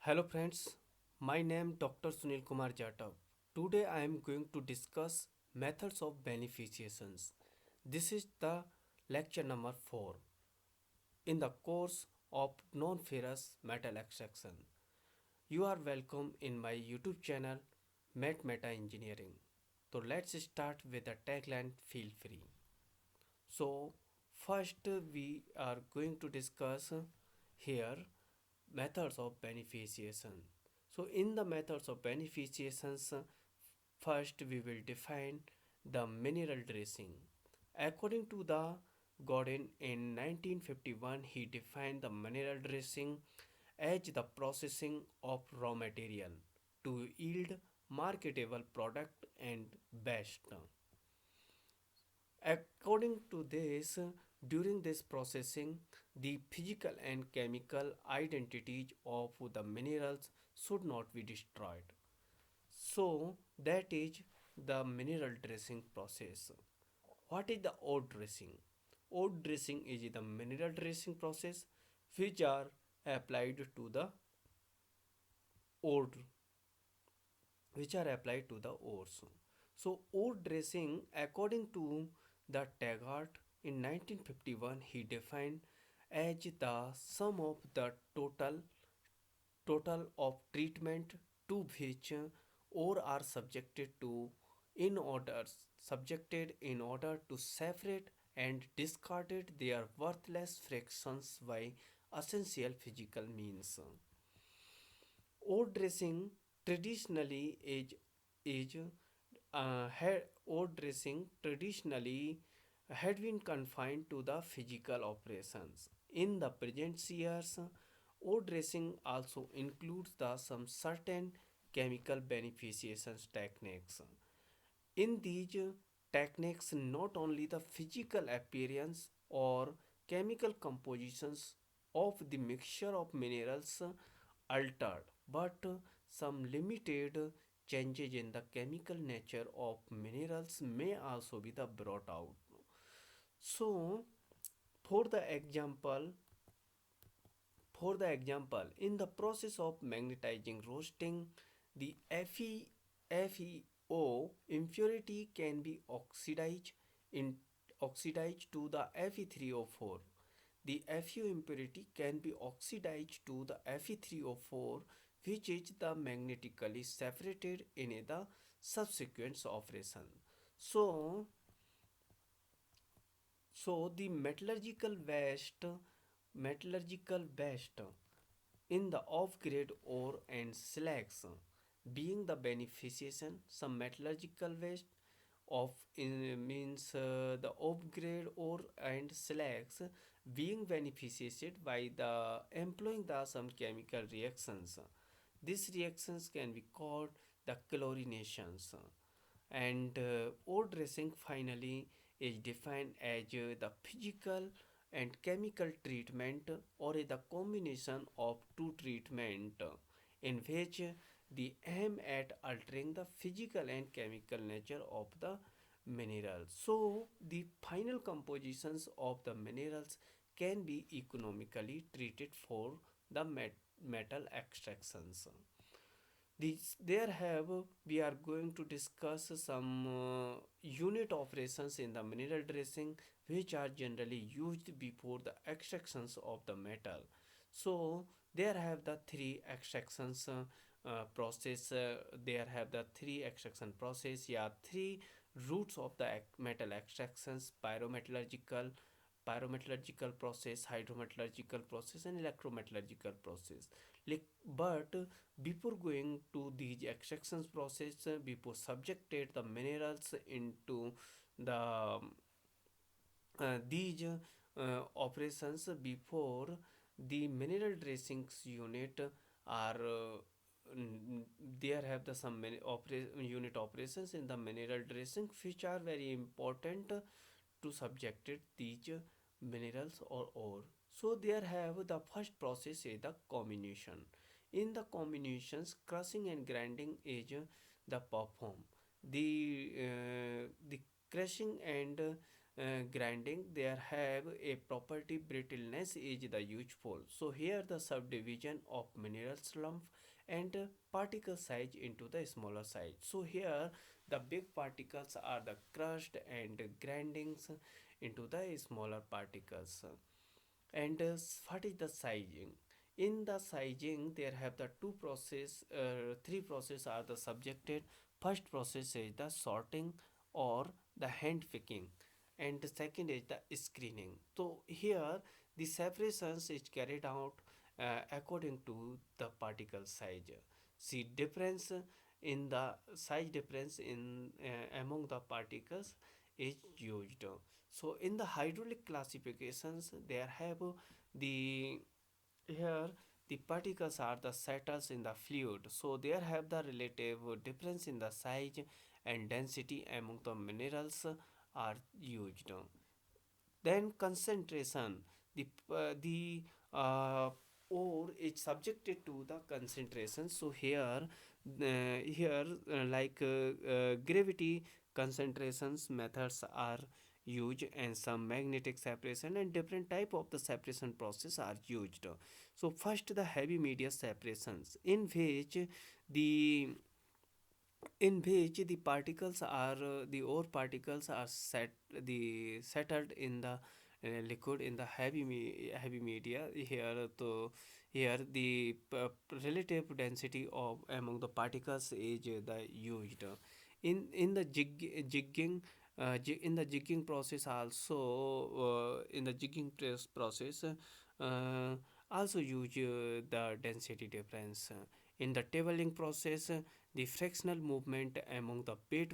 Hello friends, my name Dr. Sunil Kumar Jatav. Today I am going to discuss methods of beneficiations. This is the lecture number 4 in the course of non-ferrous metal extraction. You are welcome in my YouTube channel Met Meta Engineering. So let's start with the tagline feel free. So first we are going to discuss here methods of beneficiation. So in the methods of beneficiations, first we will define the mineral dressing. According to the Gordon in 1951, he defined the mineral dressing as the processing of raw material to yield marketable product and best. According to this, during this processing, the physical and chemical identities of the minerals should not be destroyed. So, that is the mineral dressing process. What is the ore dressing? Ore dressing is the mineral dressing process which are applied to the ore which are applied to the ores. So, ore dressing, according to the Taggart in 1951, he defined as the sum of the total of treatment to which ore are subjected in order to separate and discarded their worthless fractions by essential physical means. Ore dressing traditionally ore dressing traditionally had been confined to the physical operations. In the present years, ore dressing also includes some certain chemical beneficiation techniques. In these techniques, not only the physical appearance or chemical compositions of the mixture of minerals altered, but some limited changes in the chemical nature of minerals may also be the brought out. So, for the example, in the process of magnetizing roasting, the FeO impurity can be oxidized to the Fe3O4. The Fu impurity can be oxidized to the Fe3O4, which is the magnetically separated in the subsequent operation. So, the metallurgical waste in the off-grade ore and slags being the beneficiation. Some metallurgical waste of means the off-grade ore and slags being beneficiated by the employing the some chemical reactions. These reactions can be called the chlorinations. And ore dressing finally is defined as the physical and chemical treatment or the combination of two treatment in which the aim at altering the physical and chemical nature of the minerals. So the final compositions of the minerals can be economically treated for the metal extractions. There have we are going to discuss some unit operations in the mineral dressing which are generally used before the extractions of the metal. So there have the three extractions process. There have the three extraction process. Yeah, three routes of the metal extractions: pyrometallurgical process, hydrometallurgical process, and electrometallurgical process. But before going to these extractions process, before subjected the minerals into the these operations, before the mineral dressings unit are there have the some unit operations in the mineral dressing which are very important to subjected these minerals or ore. So there have the first process is the comminution. In the comminutions, crushing and grinding is the perform. The crushing and grinding, there have a property brittleness is the useful. So here the subdivision of minerals lump and particle size into the smaller size. So here the big particles are the crushed and grindings into the smaller particles. And what is the sizing? In the sizing there have the three process are the subjected. First process is the sorting or the hand picking, and the second is the screening. So here the separations is carried out according to the particle size. See difference in the size difference in among the particles is used. So in the hydraulic classifications there have the here the particles are the settles in the fluid, so there have the relative difference in the size and density among the minerals are used. Then concentration, the ore is subjected to the concentration. So here gravity concentrations methods are used, and some magnetic separation and different type of the separation process are used. So first the heavy media separations, the in which the particles are the ore particles are settled in the liquid in the heavy media. Here the relative density of among the particles is the used. In the jigging in the jigging process also, in the process also use the density difference. In the tabling process, the fractional movement among the bait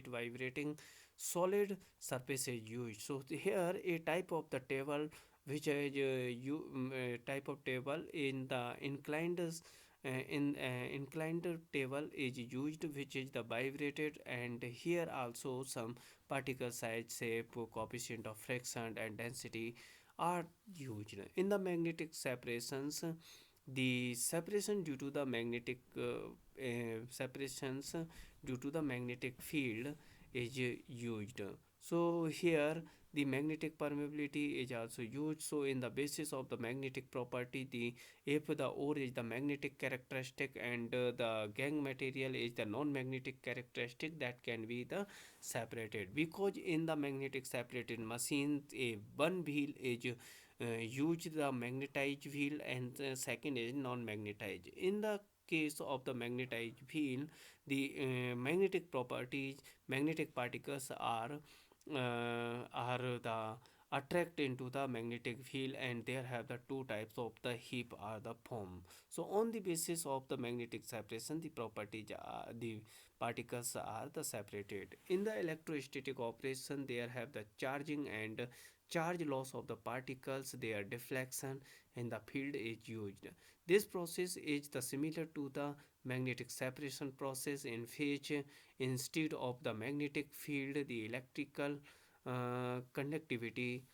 vibrating solid surface is used. So here a type of the table which is type of table in the inclined table is used, which is the vibrated, and here also some particle size, shape, coefficient of friction and density are used. In the magnetic separations, the separation due to the magnetic separations due to the magnetic field is used. So here the magnetic permeability is also used. So in the basis of the magnetic property, the if the ore is the magnetic characteristic and the gang material is the non-magnetic characteristic, that can be the separated, because in the magnetic separated machine a one wheel is use the magnetized wheel, and the second is non-magnetized. In the case of the magnetized wheel, the magnetic particles are the attract into the magnetic field, and there have the two types of the heap are the form. So on the basis of the magnetic separation, the properties the particles are the separated. In the electrostatic operation, there have the charging and charge loss of the particles, their deflection, and the field is used. This process is the similar to the magnetic separation process, in which instead of the magnetic field the electrical conductivity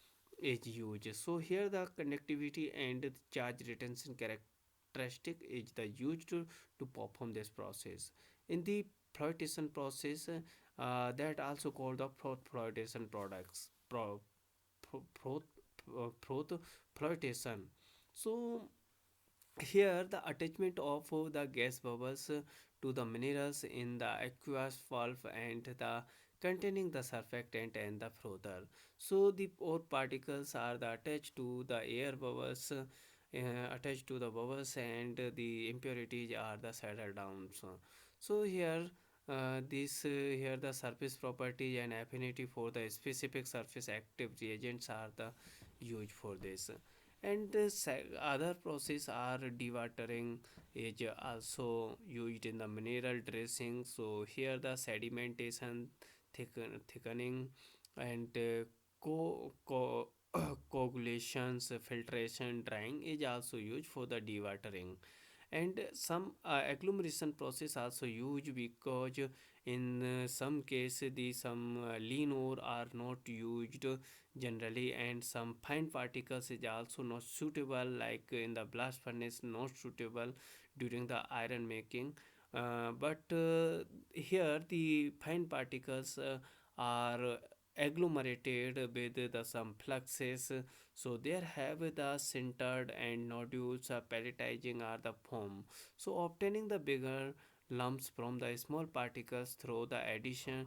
is used. So here the conductivity and the charge retention characteristic is the used to perform this process. In the flotation process, that also called the flotation products froth flotation. So here the attachment of the gas bubbles to the minerals in the aqueous valve, and the containing the surfactant and the frother. So the ore particles are the attached to the air bubbles, attached to the bubbles, and the impurities are the settled down. So here here the surface property and affinity for the specific surface active reagents are the used for this. And the other process are dewatering is also used in the mineral dressing. So here the sedimentation, thickening, and coagulations, filtration, drying is also used for the dewatering. And some agglomeration process also used, because in some case the some lean ore are not used generally, and some fine particles is also not suitable, like in the blast furnace not suitable during the iron making. But here the fine particles are agglomerated with the some fluxes, so there have the sintered and nodules pelletizing are the form, so obtaining the bigger lumps from the small particles through the addition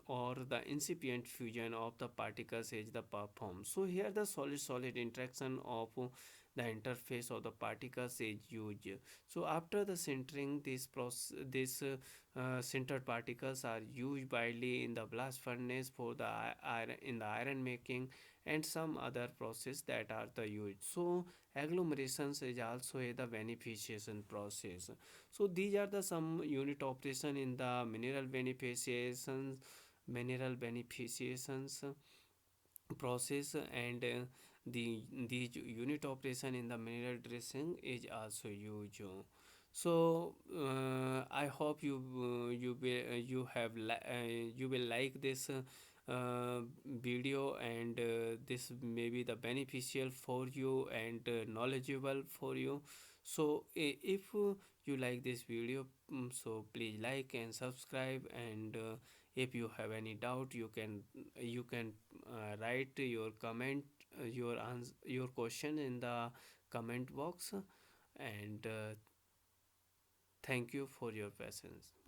or the incipient fusion of the particles is the perform. So here the solid solid interaction of the interface of the particles is used. So after the sintering, this sintered particles are used widely in the blast furnace for the iron in the iron making and some other process that are the used. So agglomerations is also the beneficiation process. So these are the some unit operation in the mineral beneficiations process, and the unit operation in the mineral dressing is also used. So I hope you will like this video, and this may be the beneficial for you and knowledgeable for you. So if you like this video, so please like and subscribe, and if you have any doubt, you can write your comment, your question in the comment box, and thank you for your patience.